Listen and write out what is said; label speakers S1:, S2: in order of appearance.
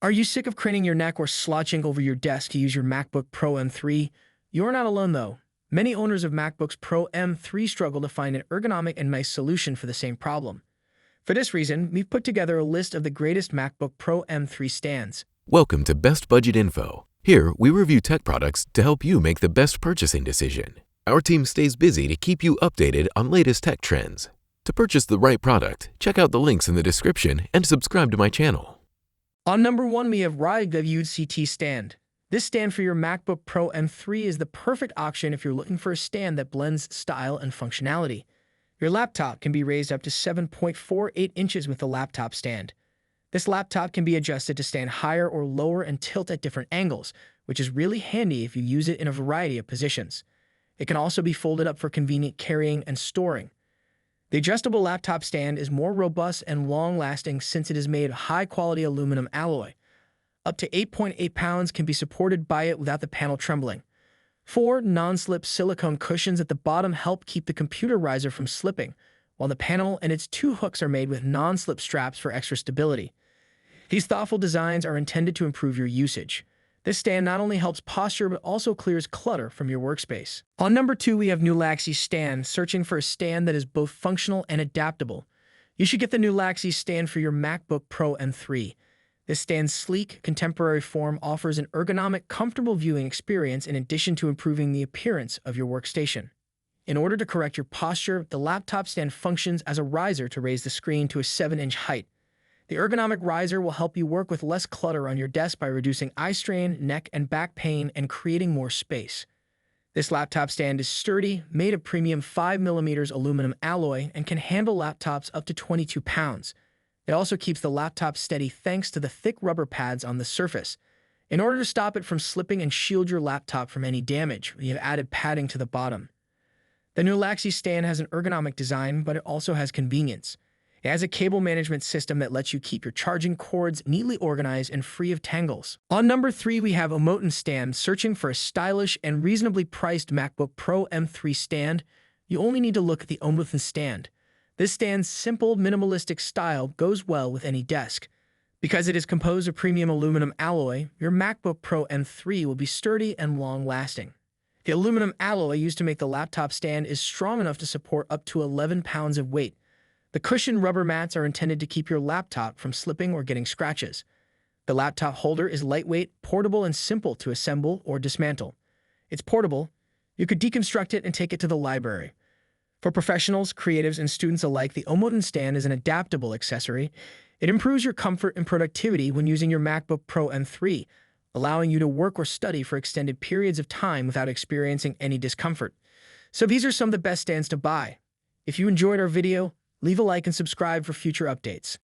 S1: Are you sick of craning your neck or slouching over your desk to use your MacBook Pro M3? You're not alone, though. Many owners of MacBooks Pro M3 struggle to find an ergonomic and nice solution for the same problem. For this reason, we've put together a list of the greatest MacBook Pro M3 stands.
S2: Welcome to Best Budget Info. Here, we review tech products to help you make the best purchasing decision. Our team stays busy to keep you updated on latest tech trends. To purchase the right product, check out the links in the description and subscribe to my channel.
S1: On number 1, we have RIWUCT Stand. This stand for your MacBook Pro M3 is the perfect option if you're looking for a stand that blends style and functionality. Your laptop can be raised up to 7.48 inches with the laptop stand. This laptop can be adjusted to stand higher or lower and tilt at different angles, which is really handy if you use it in a variety of positions. It can also be folded up for convenient carrying and storing. The adjustable laptop stand is more robust and long-lasting since it is made of high-quality aluminum alloy. Up to 8.8 pounds can be supported by it without the panel trembling. 4 non-slip silicone cushions at the bottom help keep the computer riser from slipping, while the panel and its 2 hooks are made with non-slip straps for extra stability. These thoughtful designs are intended to improve your usage. This stand not only helps posture, but also clears clutter from your workspace. On number 2, we have Nulaxi Stand. Searching for a stand that is both functional and adaptable, you should get the Nulaxi Stand for your MacBook Pro M3. This stand's sleek, contemporary form offers an ergonomic, comfortable viewing experience in addition to improving the appearance of your workstation. In order to correct your posture, the laptop stand functions as a riser to raise the screen to a 7-inch height. The ergonomic riser will help you work with less clutter on your desk by reducing eye strain, neck and back pain, and creating more space. This laptop stand is sturdy, made of premium 5mm aluminum alloy, and can handle laptops up to 22 pounds. It also keeps the laptop steady thanks to the thick rubber pads on the surface. In order to stop it from slipping and shield your laptop from any damage, we have added padding to the bottom. The Nulaxy Stand has an ergonomic design, but it also has convenience. It has a cable management system that lets you keep your charging cords neatly organized and free of tangles. On number 3, we have Omoton Stand. Searching for a stylish and reasonably priced MacBook Pro M3 stand, you only need to look at the Omoton Stand. This stand's simple, minimalistic style goes well with any desk. Because it is composed of premium aluminum alloy, your MacBook Pro M3 will be sturdy and long-lasting. The aluminum alloy used to make the laptop stand is strong enough to support up to 11 pounds of weight. The cushioned rubber mats are intended to keep your laptop from slipping or getting scratches. The laptop holder is lightweight, portable, and simple to assemble or dismantle. It's portable. You could deconstruct it and take it to the library. For professionals, creatives, and students alike, the Omoton Stand is an adaptable accessory. It improves your comfort and productivity when using your MacBook Pro M3, allowing you to work or study for extended periods of time without experiencing any discomfort. So these are some of the best stands to buy. If you enjoyed our video, leave a like and subscribe for future updates.